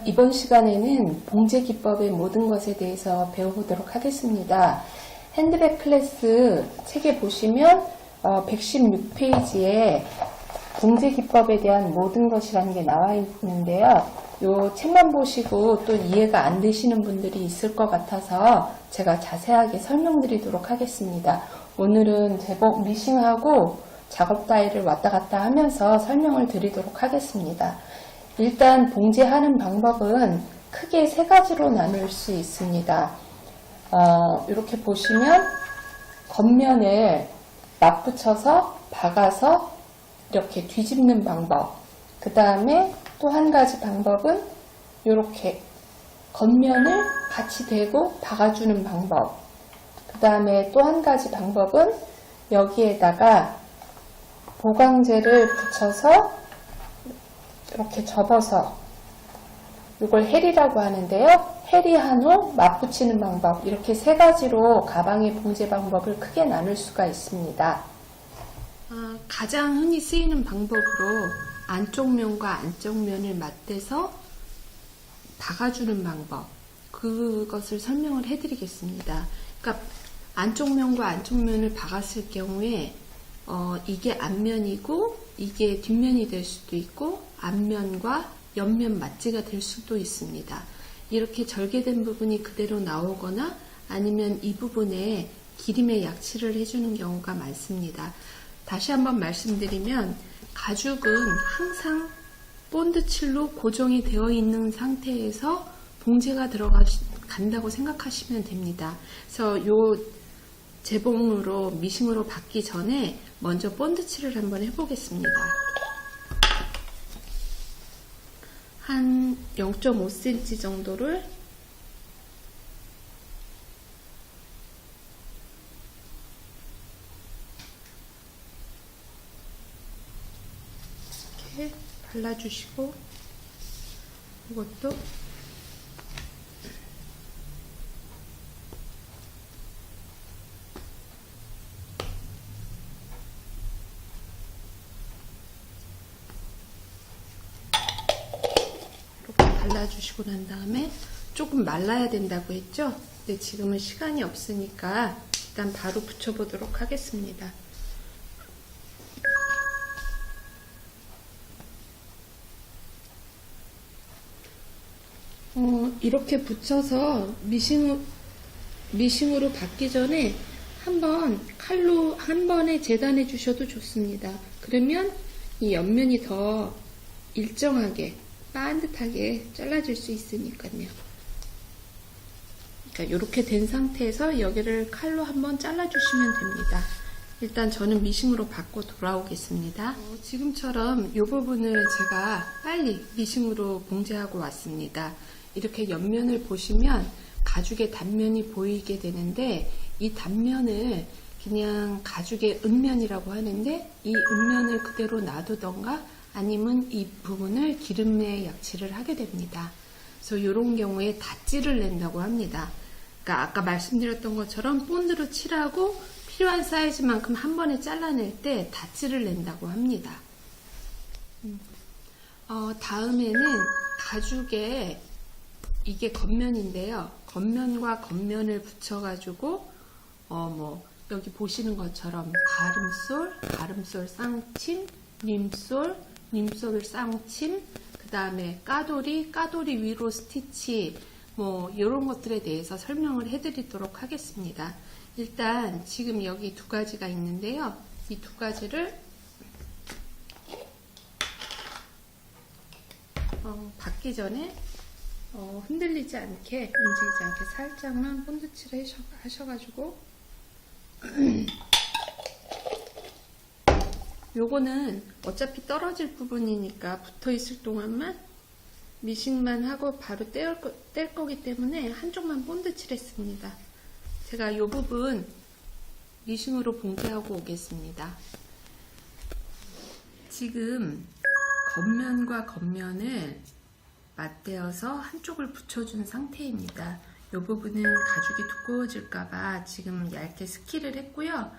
이번 시간에는 봉제 기법의 모든 것에 대해서 배워보도록 하겠습니다. 핸드백 클래스 책에 보시면 116페이지에 봉제 기법에 대한 모든 것이라는 게 나와 있는데요. 이 책만 보시고 또 이해가 안 되시는 분들이 있을 것 같아서 제가 자세하게 설명드리도록 하겠습니다. 오늘은 제법 미싱하고 작업 다이를 왔다 갔다 하면서 설명을 드리도록 하겠습니다. 일단 봉제하는 방법은 크게 세 가지로 나눌 수 있습니다. 이렇게 보시면 겉면을 맞붙여서 박아서 이렇게 뒤집는 방법, 그 다음에 또 한 가지 방법은 이렇게 겉면을 같이 대고 박아주는 방법, 그 다음에 또 한 가지 방법은 여기에다가 보강제를 붙여서 이렇게 접어서, 이걸 헬이라고 하는데요. 헬이 한 후 맞붙이는 방법, 이렇게 세 가지로 가방의 봉제 방법을 크게 나눌 수가 있습니다. 가장 흔히 쓰이는 방법으로 안쪽 면과 안쪽 면을 맞대서 박아주는 방법, 그것을 설명을 해드리겠습니다. 그러니까 안쪽 면과 안쪽 면을 박았을 경우에 이게 앞면이고 이게 뒷면이 될 수도 있고 앞면과 옆면 맞지가 될 수도 있습니다. 이렇게 절개된 부분이 그대로 나오거나 아니면 이 부분에 기름에 약칠을 해주는 경우가 많습니다. 다시 한번 말씀드리면 가죽은 항상 본드칠로 고정이 되어 있는 상태에서 봉제가 들어간다고 생각하시면 됩니다. 그래서 이 재봉으로 미싱으로 받기 전에 먼저 본드칠을 한번 해보겠습니다. 한 0.5cm 정도를 이렇게 발라주시고, 이것도 발라주시고 난 다음에 조금 말라야 된다고 했죠? 근데 지금은 시간이 없으니까 일단 바로 붙여보도록 하겠습니다. 이렇게 붙여서 미싱으로 받기 전에 한번 칼로 한 번에 재단해 주셔도 좋습니다. 그러면 이 옆면이 더 일정하게 반듯하게 잘라질 수 있으니까요. 그러니까 이렇게 된 상태에서 여기를 칼로 한번 잘라주시면 됩니다. 일단 저는 미싱으로 받고 돌아오겠습니다. 지금처럼 이 부분을 제가 빨리 미싱으로 봉제하고 왔습니다. 이렇게 옆면을 보시면 가죽의 단면이 보이게 되는데, 이 단면을 그냥 가죽의 은면이라고 하는데, 이 은면을 그대로 놔두던가 아니면 이 부분을 기름에 약칠을 하게 됩니다. 그래서 이런 경우에 닷질을 낸다고 합니다. 그러니까 아까 말씀드렸던 것처럼 본드로 칠하고 필요한 사이즈만큼 한 번에 잘라낼 때 닷질을 낸다고 합니다. 다음에는 가죽에, 이게 겉면인데요. 겉면과 겉면을 붙여가지고 여기 보시는 것처럼 가름솔 쌍침, 림솔 쌍침, 그 다음에 까돌이 위로 스티치, 이런 것들에 대해서 설명을 해드리도록 하겠습니다. 일단 지금 여기 두 가지가 있는데요. 이 두 가지를 받기 전에 흔들리지 않게, 움직이지 않게 살짝만 본드칠을 하셔가지고 요거는 어차피 떨어질 부분이니까 붙어 있을 동안만 미싱만 하고 바로 뗄 거기 때문에 한쪽만 본드칠 했습니다. 제가 이 부분 미싱으로 봉제하고 오겠습니다. 지금 겉면과 겉면을 맞대어서 한쪽을 붙여준 상태입니다. 이 부분은 가죽이 두꺼워질까봐 지금 얇게 스키를 했고요.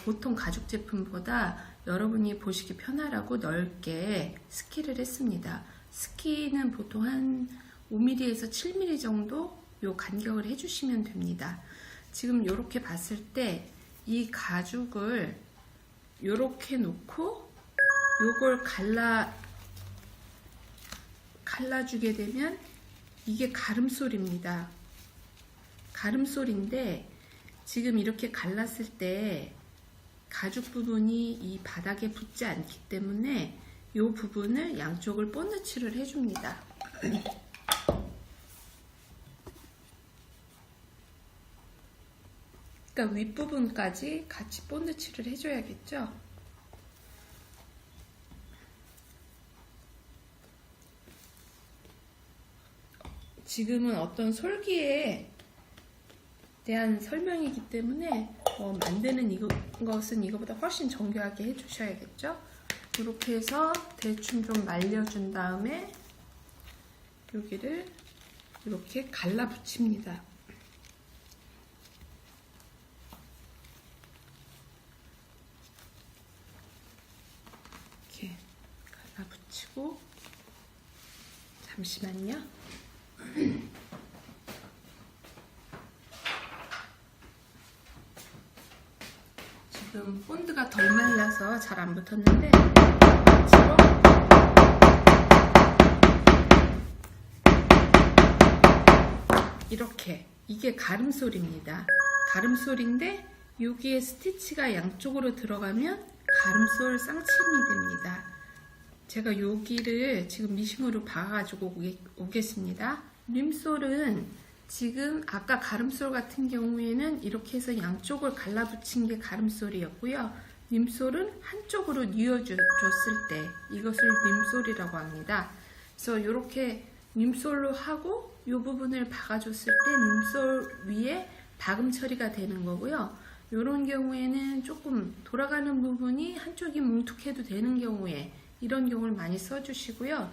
보통 가죽 제품보다 여러분이 보시기 편하라고 넓게 스키를 했습니다. 스키는 보통 한 5mm에서 7mm 정도 요 간격을 해주시면 됩니다. 지금 이렇게 봤을 때 이 가죽을 이렇게 놓고 요걸 갈라주게 되면 이게 가름솔입니다. 가름솔인데 지금 이렇게 갈랐을 때 가죽 부분이 이 바닥에 붙지 않기 때문에 이 부분을 양쪽을 본드칠을 해줍니다. 그러니까 윗부분까지 같이 본드칠을 해줘야겠죠. 지금은 어떤 솔기에 대한 설명이기 때문에 만드는 것은 이거보다 훨씬 정교하게 해주셔야겠죠. 이렇게 해서 대충 좀 말려준 다음에 여기를 이렇게 갈라 붙입니다. 이렇게 갈라 붙이고, 잠시만요. 지금 본드가 덜 말라서 잘 안 붙었는데 이렇게, 이게 가름솔입니다. 가름솔인데 여기에 스티치가 양쪽으로 들어가면 가름솔 쌍침이 됩니다. 제가 여기를 지금 미싱으로 박아가지고 오겠습니다. 림솔은 지금 아까 가름솔 같은 경우에는 이렇게 해서 양쪽을 갈라붙인 게 가름솔이었고요. 림솔은 한쪽으로 뉘어줬을 때 이것을 림솔이라고 합니다. 그래서 이렇게 림솔로 하고 이 부분을 박아줬을 때 림솔 위에 박음 처리가 되는 거고요. 이런 경우에는 조금 돌아가는 부분이 한쪽이 뭉툭해도 되는 경우에 이런 경우를 많이 써주시고요.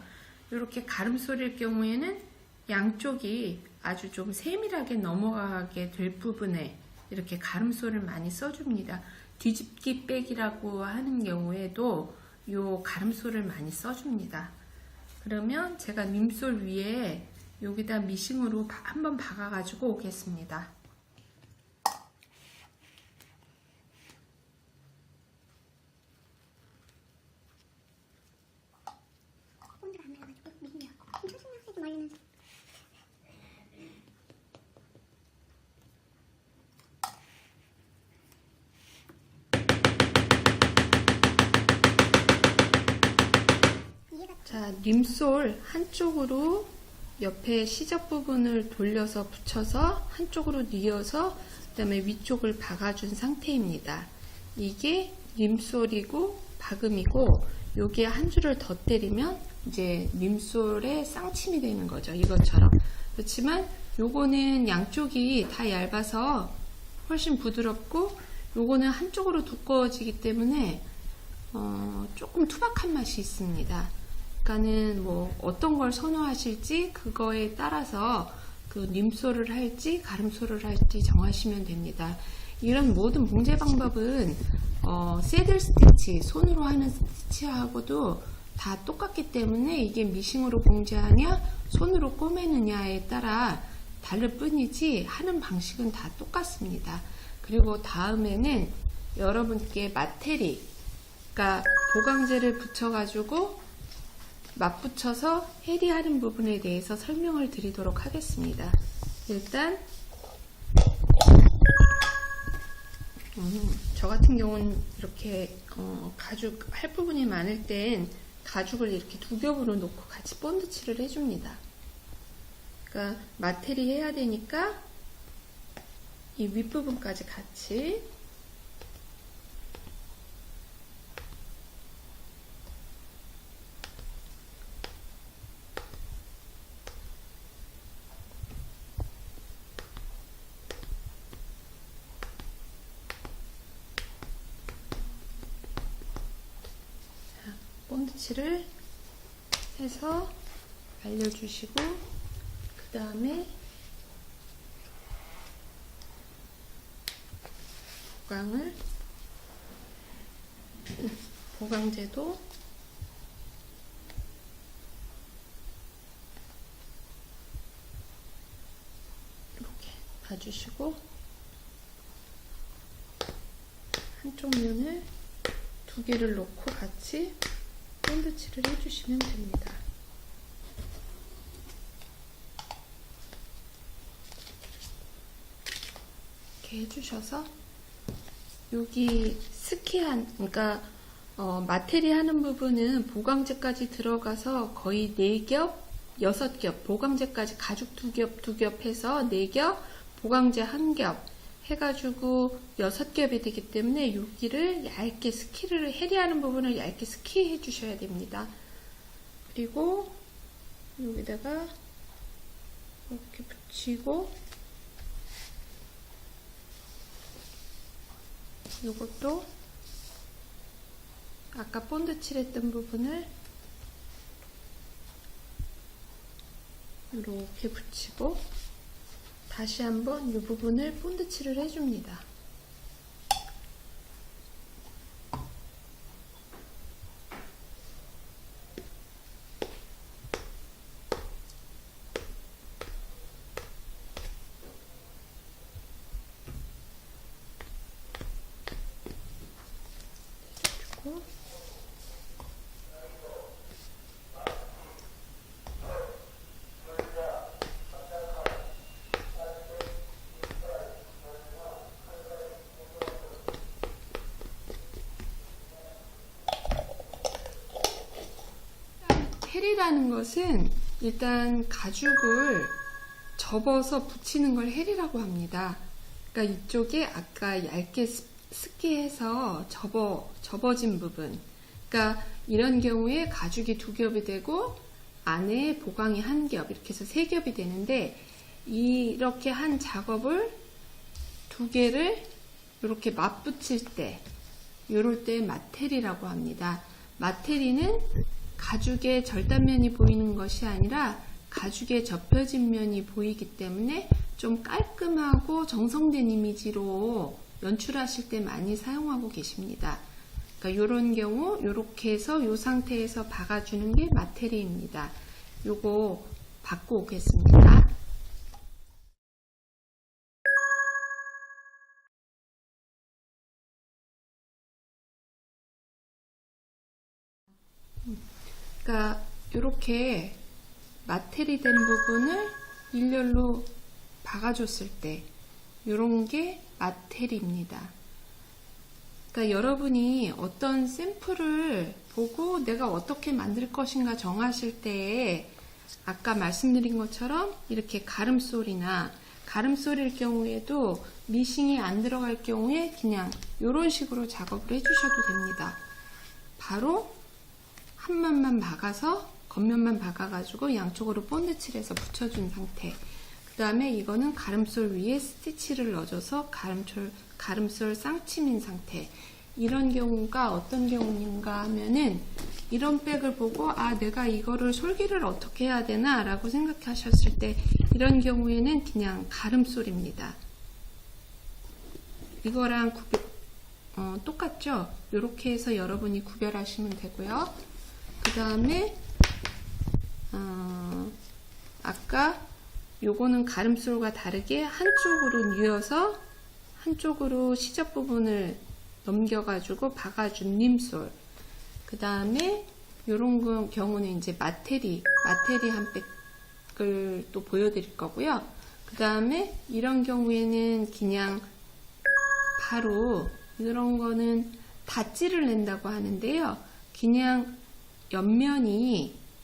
이렇게 가름솔일 경우에는 양쪽이 아주 좀 세밀하게 넘어가게 될 부분에 이렇게 가름솔을 많이 써줍니다. 뒤집기 백이라고 하는 경우에도 이 가름솔을 많이 써줍니다. 그러면 제가 림솔 위에 여기다 미싱으로 한번 박아가지고 오겠습니다. 자, 림솔 한쪽으로 옆에 시접 부분을 돌려서 붙여서 한쪽으로 뉘어서 그 다음에 위쪽을 박아준 상태입니다. 이게 림솔이고 박음이고 여기에 한 줄을 더 때리면 이제 림솔의 쌍침이 되는 거죠. 이것처럼. 그렇지만 요거는 양쪽이 다 얇아서 훨씬 부드럽고 요거는 한쪽으로 두꺼워지기 때문에 조금 투박한 맛이 있습니다. 그러니까는 뭐 어떤 걸 선호하실지 그거에 따라서 그 림솔을 할지 가름솔을 할지 정하시면 됩니다. 이런 모든 봉제 방법은 새들 스티치, 손으로 하는 스티치하고도 다 똑같기 때문에 이게 미싱으로 봉제하냐 손으로 꼬매느냐에 따라 다를 뿐이지 하는 방식은 다 똑같습니다. 그리고 다음에는 여러분께 마테리, 그러니까 보강제를 붙여가지고 맞붙여서 헤리하는 부분에 대해서 설명을 드리도록 하겠습니다. 일단 저 같은 경우는 이렇게 가죽 할 부분이 많을 땐 가죽을 이렇게 두 겹으로 놓고 같이 본드칠을 해줍니다. 그러니까 마테리 해야 되니까 이 윗부분까지 같이 본드칠을 해서 말려주시고 그 다음에 보강제도 봐주시고 한쪽 면을 2개를 놓고 같이 본드칠을 해주시면 됩니다. 이렇게 해주셔서 여기 스키한, 그러니까 마테리 하는 부분은 보강제까지 들어가서 거의 4겹, 6겹, 보강제까지 가죽 2겹 해서 4겹, 보강제 1겹 해가지고 6겹이 되기 때문에 여기를 얇게 스키를, 헤리하는 부분을 얇게 스키 해주셔야 됩니다. 그리고 여기다가 이렇게 붙이고 이것도 아까 본드 칠했던 부분을 이렇게 붙이고 다시 한번 이 부분을 본드 칠을 해줍니다. 헬이라는 것은 일단 가죽을 접어서 붙이는 걸 헬이라고 합니다. 그러니까 이쪽에 아까 얇게 스키해서 접어진 부분, 그러니까 이런 경우에 가죽이 2겹이 되고 안에 보강이 1겹, 이렇게 해서 3겹이 되는데 이렇게 한 작업을 2개를 이렇게 맞붙일 때, 이럴 때 마테리라고 합니다. 마테리는 가죽의 절단면이 보이는 것이 아니라 가죽의 접혀진 면이 보이기 때문에 좀 깔끔하고 정성된 이미지로 연출하실 때 많이 사용하고 계십니다. 그러니까 이런 경우 이렇게 해서 이 상태에서 박아주는 게 마테리입니다. 요거 받고 오겠습니다. 그러니까 이렇게 마테리 된 부분을 일렬로 박아줬을 때 이런 게 마테리입니다. 그러니까 여러분이 어떤 샘플을 보고 내가 어떻게 만들 것인가 정하실 때 아까 말씀드린 것처럼 이렇게 가름솔이나 가름솔일 경우에도 미싱이 안 들어갈 경우에 그냥 이런 식으로 작업을 해주셔도 됩니다. 바로 한 면만 박아서 겉면만 박아가지고 양쪽으로 본드칠해서 붙여준 상태. 그 다음에 이거는 가름솔 위에 스티치를 넣어줘서 가름솔 쌍침인 상태. 이런 경우가 어떤 경우인가 하면은 이런 백을 보고 아 내가 이거를 솔기를 어떻게 해야 되나 라고 생각하셨을 때 이런 경우에는 그냥 가름솔입니다. 이거랑 똑같죠? 이렇게 해서 여러분이 구별하시면 되고요. 그 다음에 아까 요거는 가름솔과 다르게 한쪽으로 뉘어서 한쪽으로 시접 부분을 넘겨가지고 박아준 림솔. 그 다음에 요런 경우는 이제 마테리 한 백을 또 보여드릴 거고요. 그 다음에 이런 경우에는 그냥 바로 이런 거는 닷지를 낸다고 하는데요. 그냥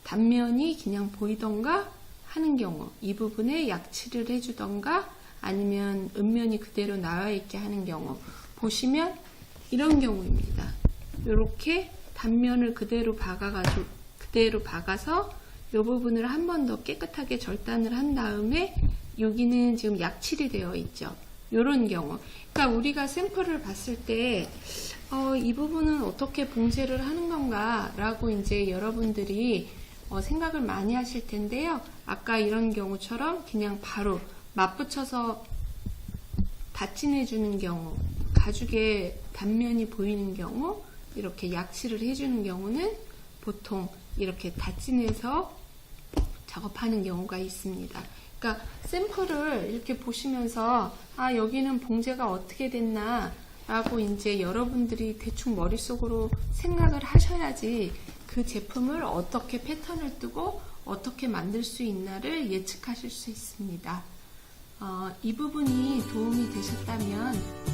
단면이 그냥 보이던가 하는 경우, 이 부분에 약칠을 해주던가 아니면 음면이 그대로 나와 있게 하는 경우 보시면 이런 경우입니다. 이렇게 단면을 그대로 박아서 이 부분을 한 번 더 깨끗하게 절단을 한 다음에 여기는 지금 약칠이 되어 있죠. 이런 경우. 그러니까 우리가 샘플을 봤을 때 이 부분은 어떻게 봉제를 하는 건가 라고 이제 여러분들이 생각을 많이 하실 텐데요. 아까 이런 경우처럼 그냥 바로 맞붙여서 닫진해주는 경우, 가죽의 단면이 보이는 경우, 이렇게 약칠을 해주는 경우는 보통 이렇게 닫진해서 작업하는 경우가 있습니다. 그러니까 샘플을 이렇게 보시면서 여기는 봉제가 어떻게 됐나 라고 이제 여러분들이 대충 머릿속으로 생각을 하셔야지 그 제품을 어떻게 패턴을 뜨고 어떻게 만들 수 있나를 예측하실 수 있습니다. 이 부분이 도움이 되셨다면